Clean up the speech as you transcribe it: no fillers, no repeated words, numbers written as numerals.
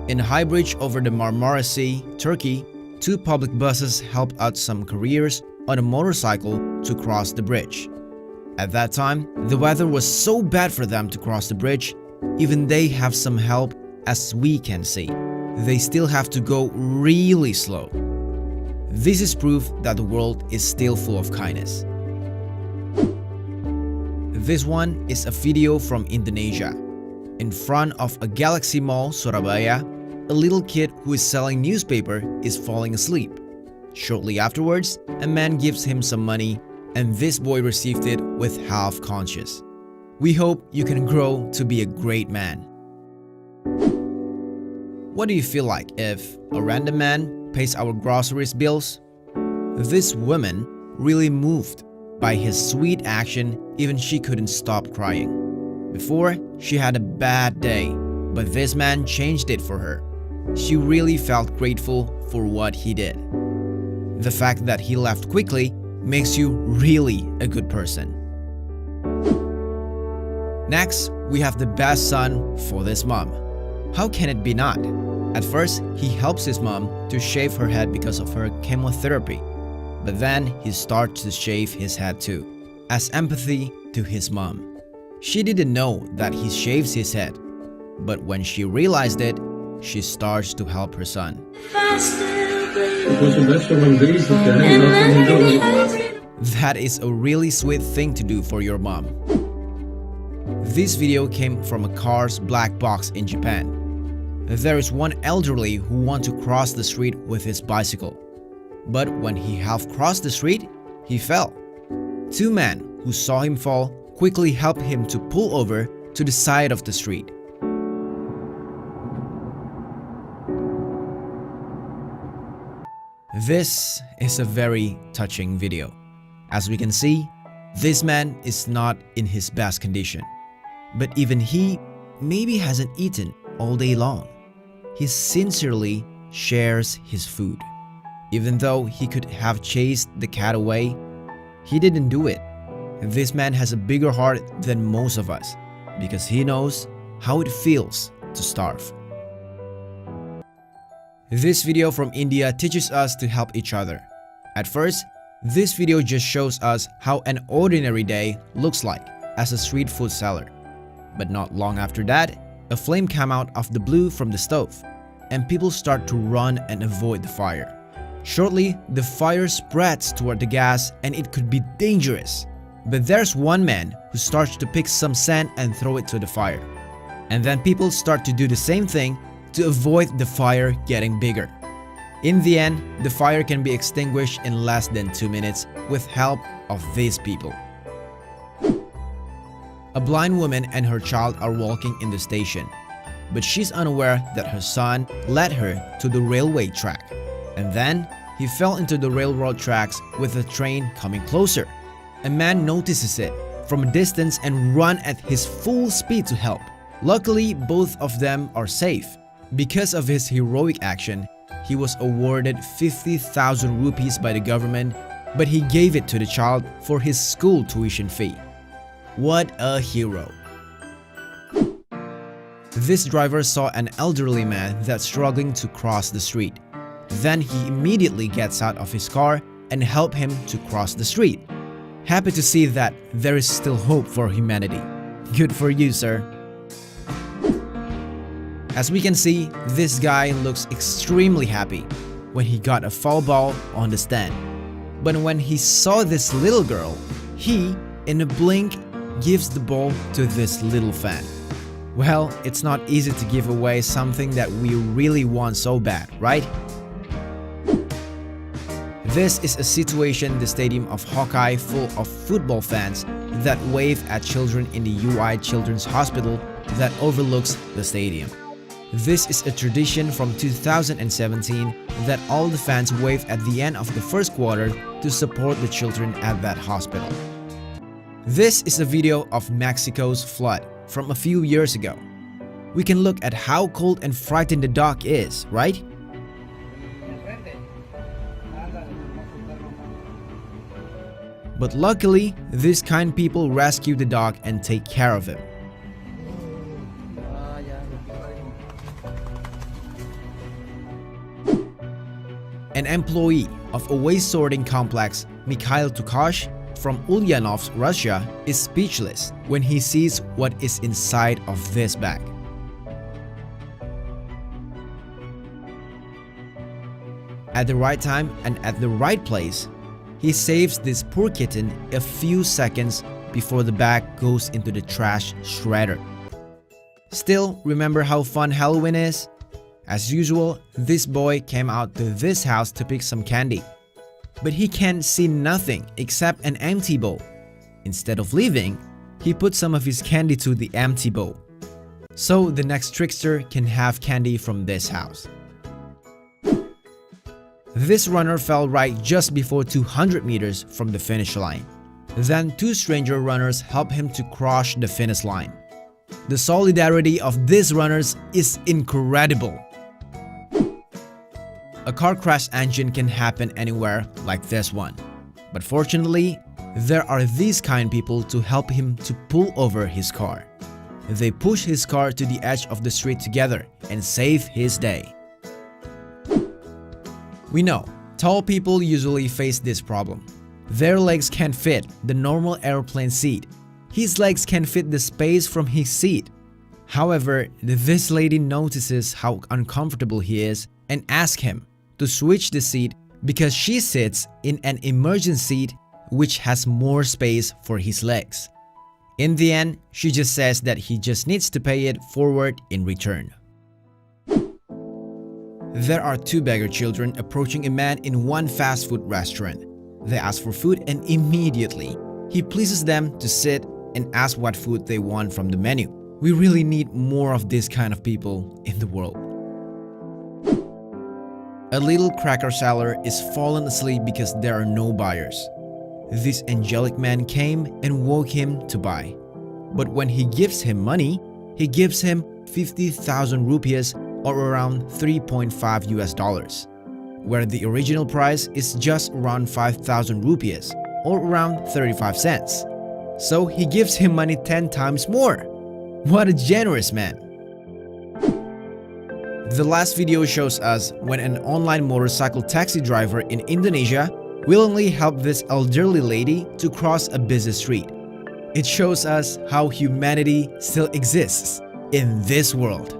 In a high bridge over the Marmara Sea, Turkey, two public buses helped out some couriers on a motorcycle to cross the bridge. At that time, the weather was so bad for them to cross the bridge, even they have some help, as we can see. They still have to go really slow. This is proof that the world is still full of kindness. This one is a video from Indonesia. In front of a Galaxy Mall, Surabaya, a little kid who is selling newspaper is falling asleep. Shortly afterwards, a man gives him some money, and this boy received it with half conscious. We hope you can grow to be a great man. What do you feel like if a random man pays our groceries bills? This woman really moved by his sweet action, even she couldn't stop crying. Before, she had a bad day, but this man changed it for her. She really felt grateful for what he did. The fact that he left quickly makes you really a good person. Next, we have the best son for this mom. How can it be not? At first, he helps his mom to shave her head because of her chemotherapy. But then he starts to shave his head too, as empathy to his mom. She didn't know that he shaves his head, but when she realized it, she starts to help her son. That is a really sweet thing to do for your mom. This video came from a car's black box in Japan. There is one elderly who wants to cross the street with his bicycle. But when he half crossed the street, he fell. Two men who saw him fall quickly helped him to pull over to the side of the street. This is a very touching video. As we can see, this man is not in his best condition. But even he maybe hasn't eaten all day long. He sincerely shares his food. Even though he could have chased the cat away, he didn't do it. This man has a bigger heart than most of us because he knows how it feels to starve. This video from India teaches us to help each other. At first, this video just shows us how an ordinary day looks like as a street food seller. But not long after that, a flame came out of the blue from the stove, and people start to run and avoid the fire. Shortly, the fire spreads toward the gas and it could be dangerous. But there's one man who starts to pick some sand and throw it to the fire. And then people start to do the same thing to avoid the fire getting bigger. In the end, the fire can be extinguished in less than 2 minutes with help of these people. A blind woman and her child are walking in the station, but she's unaware that her son led her to the railway track. And then, he fell into the railroad tracks with the train coming closer. A man notices it from a distance and runs at his full speed to help. Luckily, both of them are safe. Because of his heroic action, he was awarded 50,000 rupees by the government, but he gave it to the child for his school tuition fee. What a hero! This driver saw an elderly man that's struggling to cross the street. Then he immediately gets out of his car and helps him to cross the street. Happy to see that there is still hope for humanity. Good for you, sir. As we can see, this guy looks extremely happy when he got a foul ball on the stand. But when he saw this little girl, he, in a blink, gives the ball to this little fan. Well, it's not easy to give away something that we really want so bad, right? This is a situation in the stadium of Hawkeye full of football fans that wave at children in the UI Children's Hospital that overlooks the stadium. This is a tradition from 2017 that all the fans wave at the end of the first quarter to support the children at that hospital. This is a video of Mexico's flood from a few years ago. We can look at how cold and frightened the dog is, right? But luckily, these kind people rescue the dog and take care of him. An employee of a waste sorting complex, Mikhail Tukash from Ulyanovsk, Russia, is speechless when he sees what is inside of this bag. At the right time and at the right place, he saves this poor kitten a few seconds before the bag goes into the trash shredder. Still, remember how fun Halloween is? As usual, this boy came out to this house to pick some candy. But he can see nothing except an empty bowl. Instead of leaving, he put some of his candy to the empty bowl. So the next trickster can have candy from this house. This runner fell right just before 200 meters from the finish line. Then two stranger runners helped him to cross the finish line. The solidarity of these runners is incredible. A car crash engine can happen anywhere like this one. But fortunately, there are these kind people to help him to pull over his car. They push his car to the edge of the street together and save his day. We know, tall people usually face this problem. Their legs can't fit the normal airplane seat. His legs can fit the space from his seat. However, this lady notices how uncomfortable he is and asks him to switch the seat because she sits in an emergency seat which has more space for his legs. In the end, she just says that he just needs to pay it forward in return. There are two beggar children approaching a man in one fast food restaurant. They ask for food and immediately, he pleases them to sit and ask what food they want from the menu. We really need more of this kind of people in the world. A little cracker seller is fallen asleep because there are no buyers. This angelic man came and woke him to buy. But when he gives him money, he gives him 50,000 rupees or around $3.5 US, where the original price is just around 5,000 rupees or around 35 cents. So he gives him money 10 times more. What a generous man! The last video shows us when an online motorcycle taxi driver in Indonesia willingly helped this elderly lady to cross a busy street. It shows us how humanity still exists in this world.